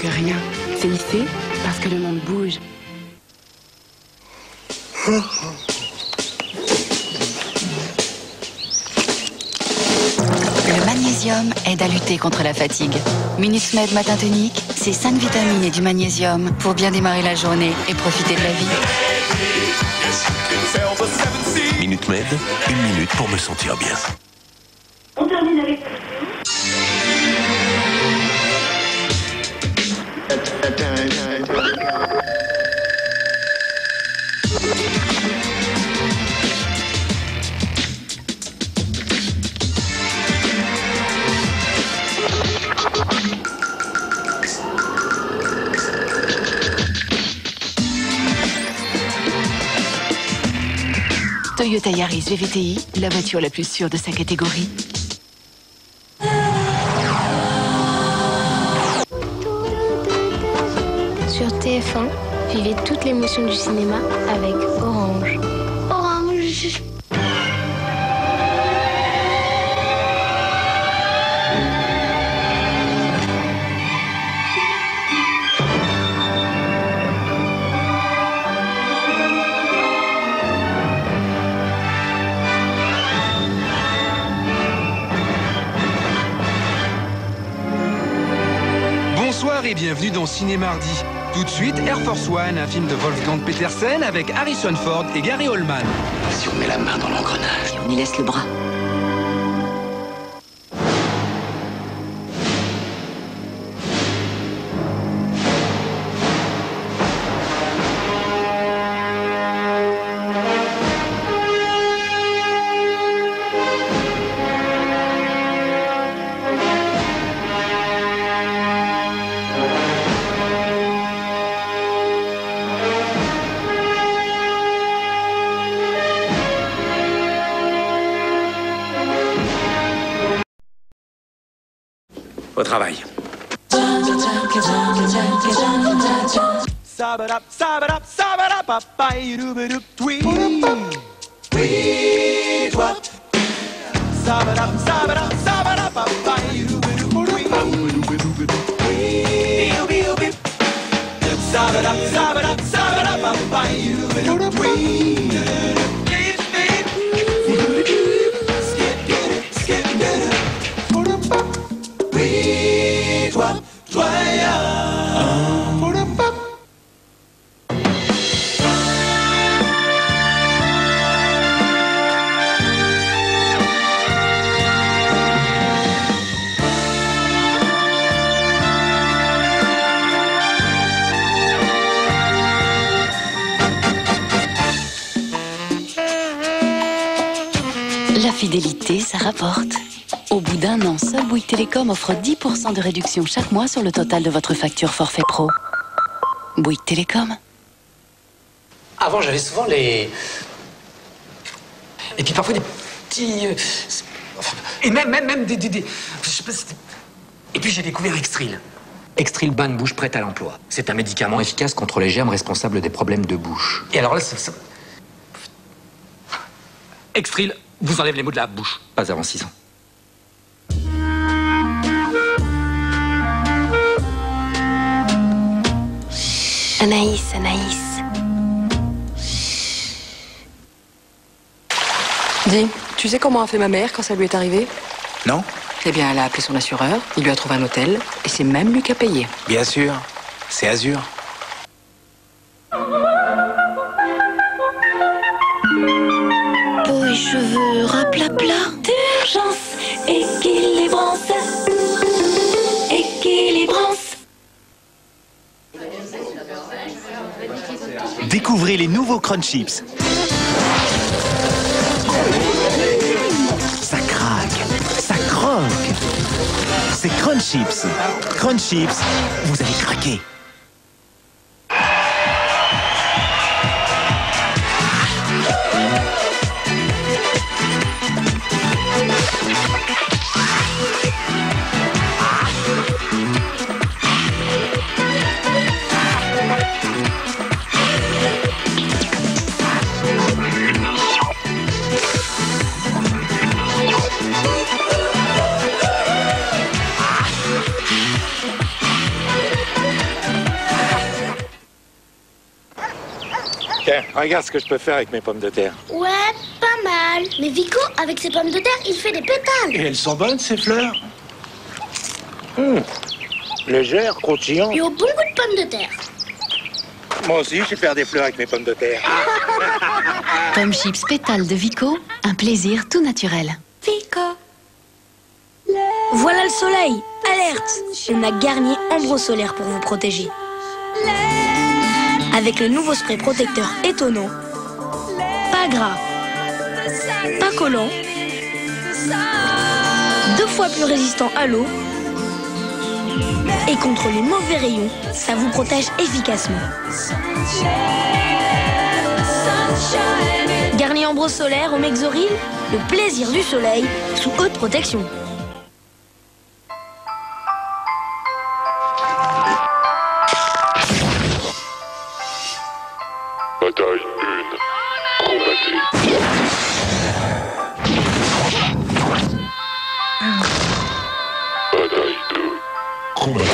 que rien. CIC, parce que le monde bouge. Le magnésium aide à lutter contre la fatigue. Minute Med Matin Tonique, c'est 5 vitamines et du magnésium pour bien démarrer la journée et profiter de la vie. Minute Med, 1 minute pour me sentir bien. On termine avec... Toyota Yaris VVTI, la voiture la plus sûre de sa catégorie. Sur TF1, vivez toute l'émotion du cinéma avec Orange. Orange. Bonsoir et bienvenue dans Ciné Mardi. Tout de suite, Air Force One, un film de Wolfgang Petersen avec Harrison Ford et Gary Oldman. Si on met la main dans l'engrenage, On y laisse le bras. au travail. La fidélité, ça rapporte. Au bout d'un an, seul Bouygues Télécom offre 10% de réduction chaque mois sur le total de votre facture forfait pro. Bouygues Télécom. Avant, j'avais souvent les... Et puis parfois des petits... Et même des... Je sais pas, c'était... Et puis j'ai découvert Extril. Extril Bain de bouche prête à l'emploi. C'est un médicament efficace contre les germes responsables des problèmes de bouche. Et alors là, ça... Extril vous enlève les maux de la bouche. Pas avant 6 ans. Anaïs. Dis, tu sais comment a fait ma mère quand ça lui est arrivé? Non? Eh bien, elle a appelé son assureur, il lui a trouvé un hôtel, et c'est même lui qui a payé. Bien sûr, c'est Azur. Peau et cheveux raplapla. D'urgence, équilibrance. Découvrez les nouveaux Crunch Chips. Ça craque, ça croque. C'est Crunch Chips. Crunch Chips, vous allez craquer. Regarde ce que je peux faire avec mes pommes de terre. Ouais, pas mal. Mais Vico, avec ses pommes de terre, il fait des pétales. Et elles sont bonnes, ces fleurs? Légères, croustillantes. Il y a bon goût de pommes de terre. Moi aussi, je vais faire des fleurs avec mes pommes de terre. Pommes chips pétales de Vico, un plaisir tout naturel. Vico. Voilà le soleil. Alerte. On a Garnier Ambro Solaire pour vous protéger. Avec le nouveau spray protecteur étonnant. Pas gras. Pas collant. 2 fois plus résistant à l'eau. Et contre les mauvais rayons, ça vous protège efficacement. Garnier Ambro Solaire au Mexoril, le plaisir du soleil sous haute protection. Bataille 1, combattez. Bataille 2, combattez.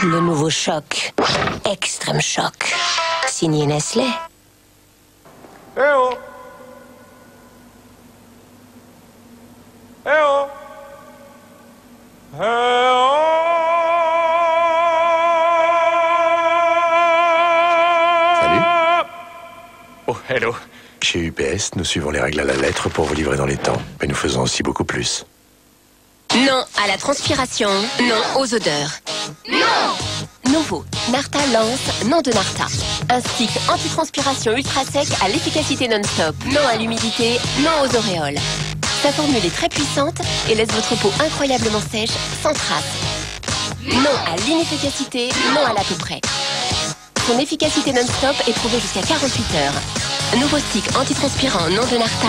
Le nouveau choc. Extrême choc. Signé Nestlé. Eh oh! Eh oh! Eh oh! Salut. Oh, hello. Chez UPS, nous suivons les règles à la lettre pour vous livrer dans les temps. Mais nous faisons aussi beaucoup plus. Non à la transpiration. Non aux odeurs. Non! Nouveau. Narta Lance, non de Narta. Un stick anti-transpiration ultra sec à l'efficacité non-stop. Non à l'humidité, non aux auréoles. Sa formule est très puissante et laisse votre peau incroyablement sèche, sans trace. Non à l'inefficacité, non à l'à peu près. Son efficacité non-stop est prouvée jusqu'à 48 heures. Nouveau stick anti-transpirant, non de Narta.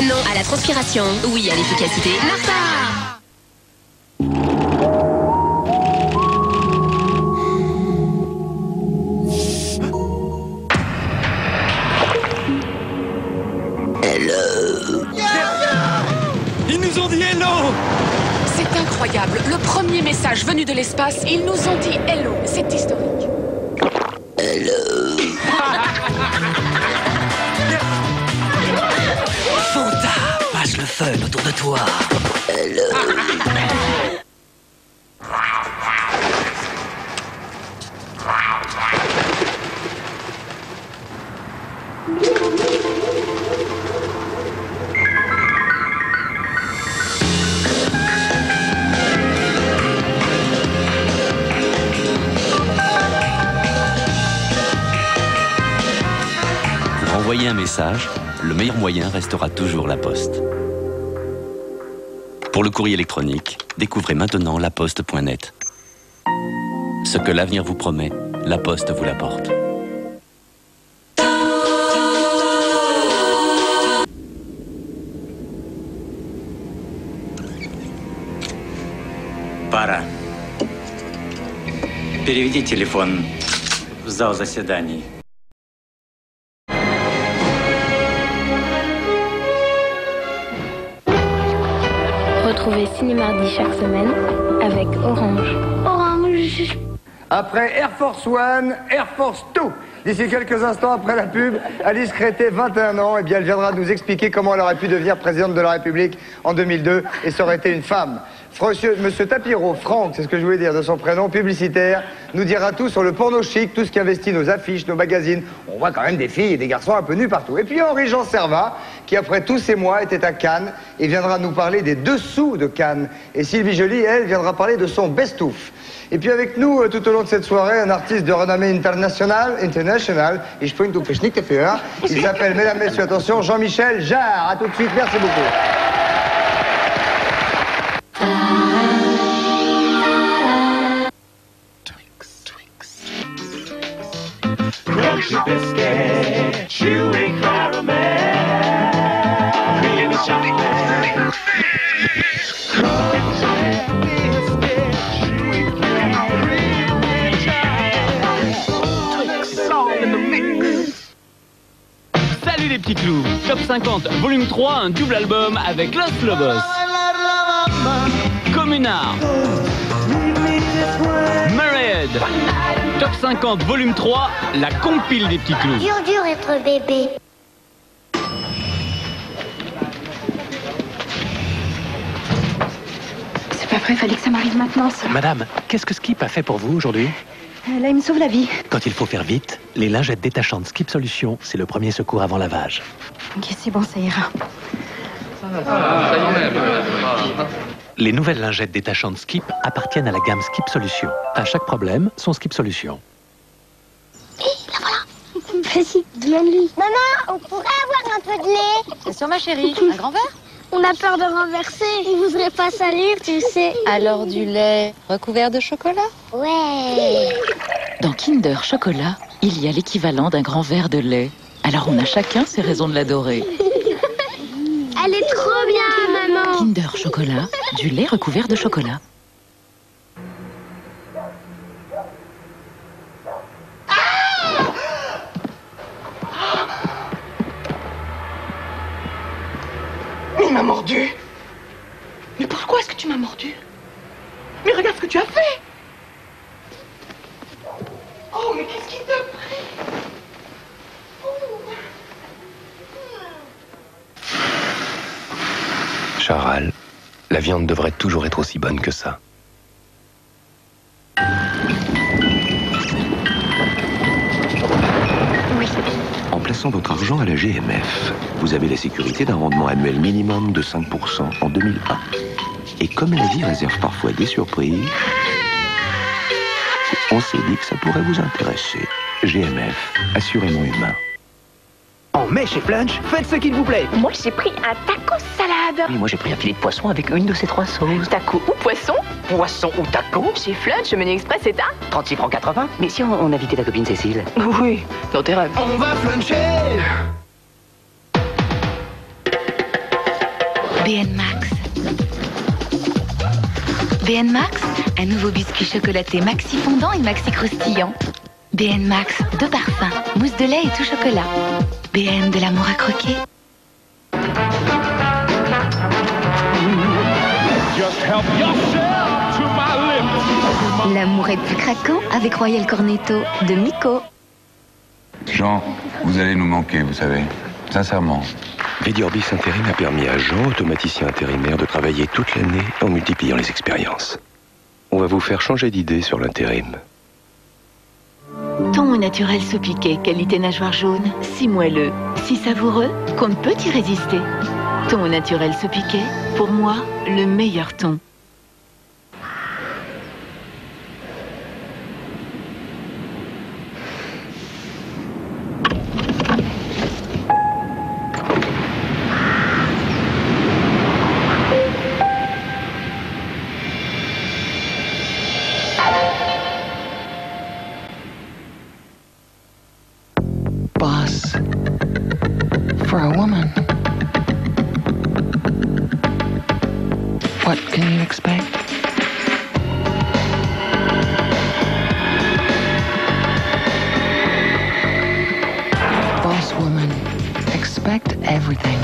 Non à la transpiration, oui à l'efficacité. Narta! Ils nous ont dit hello! C'est incroyable. Le premier message venu de l'espace, ils nous ont dit hello. C'est historique. Fanta, passe le fun autour de toi. Pour envoyer un message, le meilleur moyen restera toujours la poste. Pour le courrier électronique, découvrez maintenant laposte.net. Ce que l'avenir vous promet, la Poste vous l'apporte. Пора. Переведи телефон в зал заседаний. Retrouvez Cinémardi chaque semaine avec Orange. Orange. Après Air Force One, Air Force 2. D'ici quelques instants après la pub, Alice Crété, 21 ans, eh bien, elle viendra nous expliquer comment elle aurait pu devenir présidente de la République en 2002 et ça aurait été une femme. Monsieur Tapiro, Franck, c'est ce que je voulais dire de son prénom, publicitaire, nous dira tout sur le porno chic, tout ce qui investit nos affiches, nos magazines. On voit quand même des filles et des garçons un peu nus partout. Et puis Henri-Jean Servat, qui après tous ces mois était à Cannes et viendra nous parler des dessous de Cannes. Et Sylvie Joly, elle, viendra parler de son best-of. Et puis avec nous, tout au long de cette soirée, un artiste de renommée internationale, il s'appelle, mesdames, messieurs, attention, Jean-Michel Jarre. À tout de suite, merci beaucoup. Crunchy biscuit, chewy caramel, creamy chocolate. Crunchy biscuit, chewy caramel, creamy chocolate. Twix all in the mix. Salut les petits clous, Top 50 volume 3, un double album avec Los Lobos. Ménard. Murrayhead. Top 50 volume 3, la compile des petits clous. Dur être bébé. C'est pas vrai, fallait que ça m'arrive maintenant, ça. Madame, qu'est-ce que Skip a fait pour vous aujourd'hui? Là, il me sauve la vie. Quand il faut faire vite, les lingettes détachantes Skip Solution, c'est le premier secours avant lavage. Ok, c'est bon, ça ira. Les nouvelles lingettes détachantes Skip appartiennent à la gamme Skip Solution. À chaque problème, son Skip Solution. La voilà. Vas-y, demande-lui. Maman, on pourrait avoir un peu de lait? Bien sûr, ma chérie. Un grand verre? On a peur de renverser. Il voudrait pas salir, tu sais. Alors du lait recouvert de chocolat? Ouais. Dans Kinder Chocolat, il y a l'équivalent d'un grand verre de lait. Alors on a chacun ses raisons de l'adorer. Elle est trop bien, maman. Kinder Chocolat, du lait recouvert de chocolat. Mais il m'a mordu. Mais pourquoi est-ce que tu m'as mordu? Mais regarde ce que tu as fait. Oh, mais qu'est-ce qui t'a pris? Charal, la viande devrait toujours être aussi bonne que ça. Oui. En plaçant votre argent à la GMF, vous avez la sécurité d'un rendement annuel minimum de 5% en 2001. Et comme la vie réserve parfois des surprises, on s'est dit que ça pourrait vous intéresser. GMF, assurément humain. En mai chez Flunch, faites ce qu'il vous plaît. Moi, j'ai pris un taco salade. Oui, moi j'ai pris un filet de poisson avec une de ces 3 sauces. Taco ou poisson? Poisson ou taco? Chez Flunch, le menu express est à 36 francs 80. Mais si on invitait ta copine Cécile? Oui, dans tes rêves. On va fluncher. BN Max. BN Max, un nouveau biscuit chocolaté maxi fondant et maxi croustillant. BN Max, 2 parfums, mousse de lait et tout chocolat. BN de l'amour à croquer. L'amour est plus craquant avec Royal Cornetto de Miko. Jean, vous allez nous manquer, vous savez. Sincèrement. Vidiorbis Intérim a permis à Jean, automaticien intérimaire, de travailler toute l'année en multipliant les expériences. On va vous faire changer d'idée sur l'intérim. Thon au naturel saupiqué, qualité nageoire jaune, si moelleux, si savoureux qu'on ne peut y résister. Thon au naturel saupiqué, pour moi, le meilleur thon. Boss, for a woman, what can you expect? Boss woman, expect everything.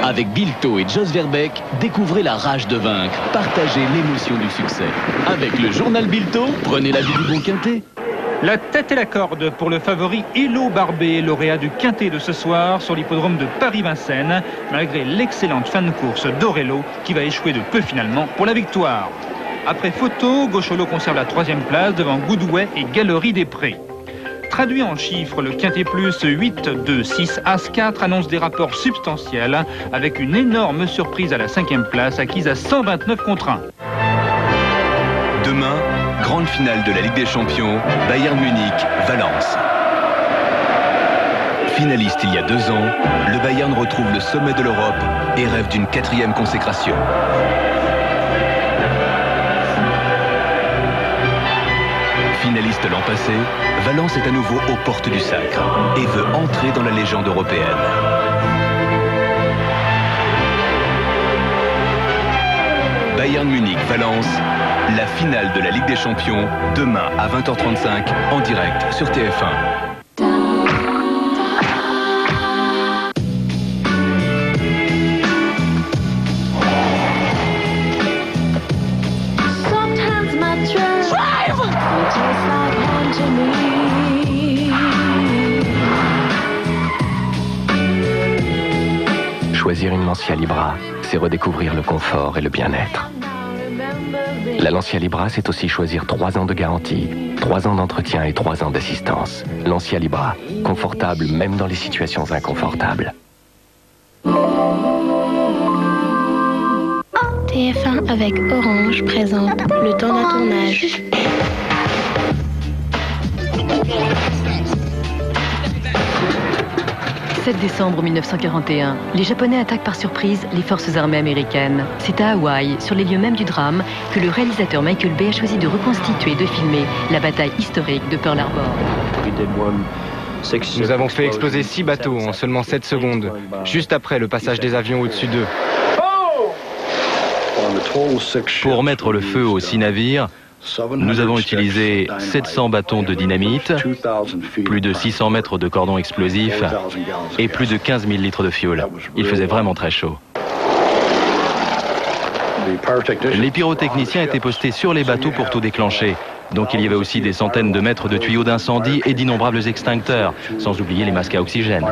Avec Bilto et Jos Verbeek, découvrez la rage de vaincre, partagez l'émotion du succès. Avec le journal Bilto, prenez la vie du bon quintet. La tête et la corde pour le favori Hello Barbet, lauréat du quintet de ce soir sur l'hippodrome de Paris-Vincennes, malgré l'excellente fin de course d'Orello qui va échouer de peu finalement pour la victoire. Après photo, Gaucholo conserve la 3e place devant Goodway et Galerie des Prés. Traduit en chiffres, le Quintet Plus 8, 2, 6, As 4 annonce des rapports substantiels avec une énorme surprise à la 5e place acquise à 129 contre 1. Demain, grande finale de la Ligue des Champions, Bayern Munich, Valence. Finaliste il y a 2 ans, le Bayern retrouve le sommet de l'Europe et rêve d'une 4e consécration. Finaliste l'an passé, Valence est à nouveau aux portes du sacre et veut entrer dans la légende européenne. Bayern Munich, Valence, la finale de la Ligue des Champions, demain à 20h35 en direct sur TF1. Choisir une Lancia Libra, c'est redécouvrir le confort et le bien-être. La Lancia Libra, c'est aussi choisir 3 ans de garantie, 3 ans d'entretien et 3 ans d'assistance. Lancia Libra, confortable même dans les situations inconfortables. TF1 avec Orange présente Le temps d'un tournage. « 7 décembre 1941, les Japonais attaquent par surprise les forces armées américaines. C'est à Hawaï, sur les lieux mêmes du drame, que le réalisateur Michael Bay a choisi de reconstituer et de filmer la bataille historique de Pearl Harbor. Nous avons fait exploser 6 bateaux en seulement 7 secondes, juste après le passage des avions au-dessus d'eux. Pour mettre le feu aux 6 navires, nous avons utilisé 700 bâtons de dynamite, plus de 600 mètres de cordon explosif et plus de 15 000 litres de fioul. Il faisait vraiment très chaud. Les pyrotechniciens étaient postés sur les bateaux pour tout déclencher. Donc il y avait aussi des centaines de mètres de tuyaux d'incendie et d'innombrables extincteurs, sans oublier les masques à oxygène.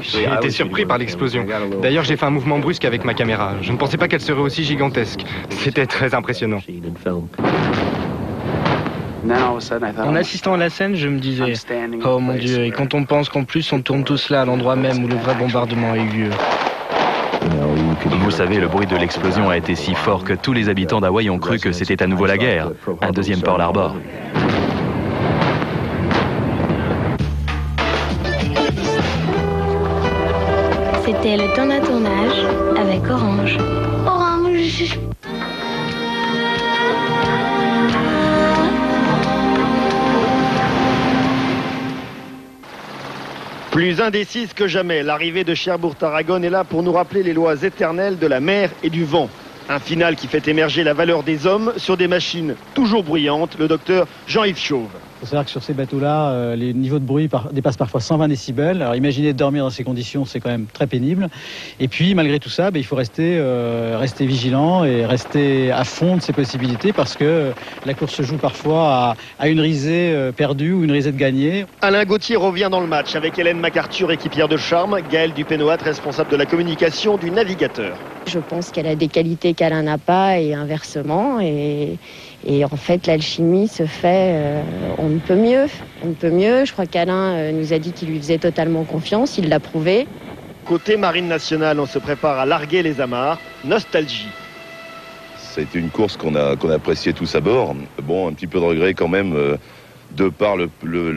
J'ai été surpris par l'explosion. D'ailleurs, j'ai fait un mouvement brusque avec ma caméra. Je ne pensais pas qu'elle serait aussi gigantesque. C'était très impressionnant. En assistant à la scène, je me disais, oh mon Dieu, et quand on pense qu'en plus on tourne tout cela à l'endroit même où le vrai bombardement a eu lieu. Vous savez, le bruit de l'explosion a été si fort que tous les habitants d'Hawaï ont cru que c'était à nouveau la guerre, un deuxième Pearl Harbor. C'était Le temps d'un tournage avec Orange. Orange. Plus indécise que jamais, l'arrivée de Cherbourg-Tarragone est là pour nous rappeler les lois éternelles de la mer et du vent. Un final qui fait émerger la valeur des hommes sur des machines toujours bruyantes, le docteur Jean-Yves Chauve. Il faut savoir que sur ces bateaux-là, les niveaux de bruit dépassent parfois 120 décibels. Alors imaginez de dormir dans ces conditions, c'est quand même très pénible. Et puis malgré tout ça, il faut rester vigilant et rester à fond de ses possibilités parce que la course se joue parfois à une risée perdue ou une risée de gagnée. Alain Gauthier revient dans le match avec Hélène MacArthur, équipière de charme, Gaëlle Dupénoat, responsable de la communication du Navigateur. Je pense qu'elle a des qualités qu'Alain n'a pas et inversement. Et en fait, l'alchimie se fait, on ne peut mieux. On ne peut mieux. Je crois qu'Alain nous a dit qu'il lui faisait totalement confiance. Il l'a prouvé. Côté Marine Nationale, on se prépare à larguer les amarres. Nostalgie. C'était une course qu'on appréciait tous à bord. Bon, un petit peu de regret quand même, de par le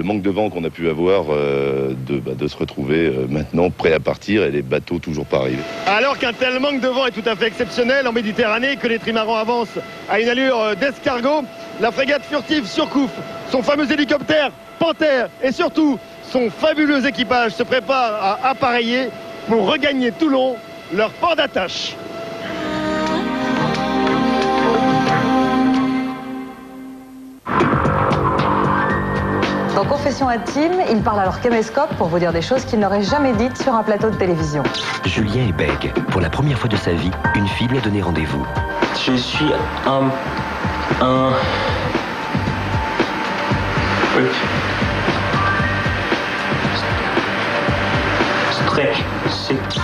manque de vent qu'on a pu avoir, de se retrouver maintenant prêt à partir et les bateaux toujours pas arrivés. Alors qu'un tel manque de vent est tout à fait exceptionnel en Méditerranée, que les trimarans avancent à une allure d'escargot, la frégate Furtive surcouffe, son fameux hélicoptère Panthère et surtout son fabuleux équipage se prépare à appareiller pour regagner Toulon, leur port d'attache. Dans Confession intime, il parle à leur caméscope pour vous dire des choses qu'il n'aurait jamais dites sur un plateau de télévision. Julien est bègue. Pour la première fois de sa vie, une fille lui a donné rendez-vous. Je suis un...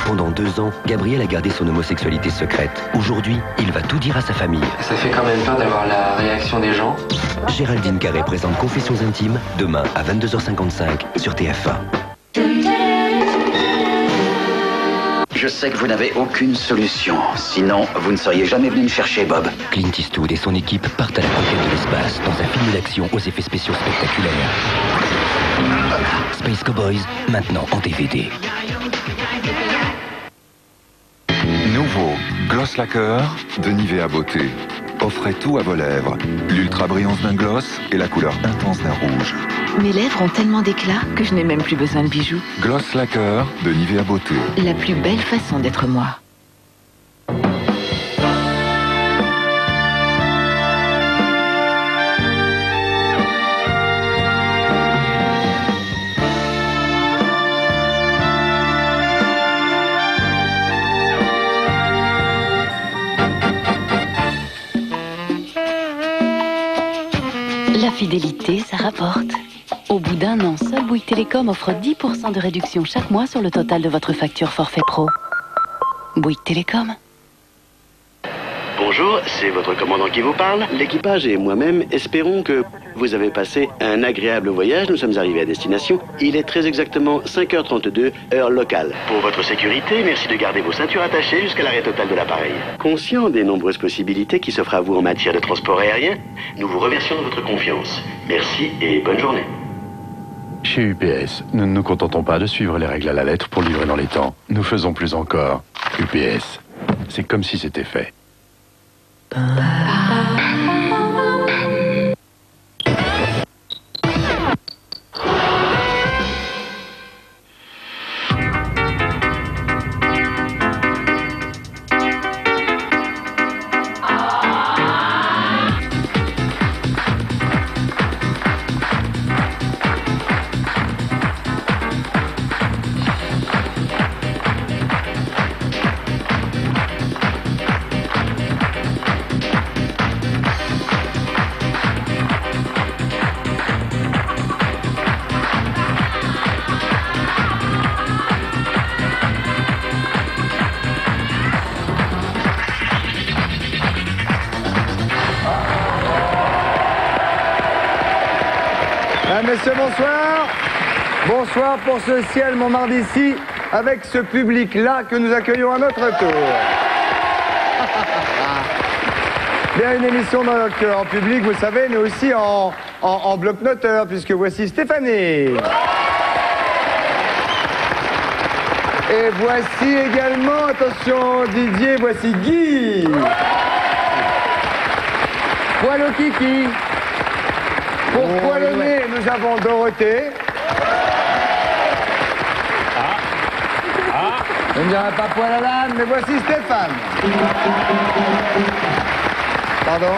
Pendant 2 ans, Gabriel a gardé son homosexualité secrète. Aujourd'hui, il va tout dire à sa famille. Ça fait quand même peur d'avoir la réaction des gens. Géraldine Carré présente Confessions intimes, demain à 22h55 sur TF1. Je sais que vous n'avez aucune solution. Sinon, vous ne seriez jamais venu me chercher, Bob. Clint Eastwood et son équipe partent à la conquête de l'espace dans un film d'action aux effets spéciaux spectaculaires. Space Cowboys, maintenant en DVD. Nouveau Gloss Lacquer de Nivea Beauté. Offrez tout à vos lèvres. L'ultra brillance d'un gloss et la couleur intense d'un rouge. Mes lèvres ont tellement d'éclat que je n'ai même plus besoin de bijoux. Gloss Lacquer de Nivea Beauté. La plus belle façon d'être moi. La fidélité, ça rapporte. Au bout d'1 an, seul seul Bouygues Télécom offre 10% de réduction chaque mois sur le total de votre facture forfait pro. Bouygues Télécom. Bonjour, c'est votre commandant qui vous parle. L'équipage et moi-même espérons que vous avez passé un agréable voyage. Nous sommes arrivés à destination. Il est très exactement 5h32, heure locale. Pour votre sécurité, merci de garder vos ceintures attachées jusqu'à l'arrêt total de l'appareil. Conscient des nombreuses possibilités qui s'offrent à vous en matière de transport aérien, nous vous remercions de votre confiance. Merci et bonne journée. Chez UPS, nous ne nous contentons pas de suivre les règles à la lettre pour livrer dans les temps. Nous faisons plus encore. UPS, c'est comme si c'était fait. Messieurs, bonsoir. Bonsoir pour ce ciel Montmartre-ici, avec ce public-là que nous accueillons à notre tour. Bien, une émission en public, vous savez, mais aussi en bloc-noteur, puisque voici Stéphanie. Et voici également, attention Didier, voici Guy. Poil au kiki. Pour poilonner, nous avons Dorothée. Je ne dirais pas poil à l'âne, mais voici Stéphane. Pardon.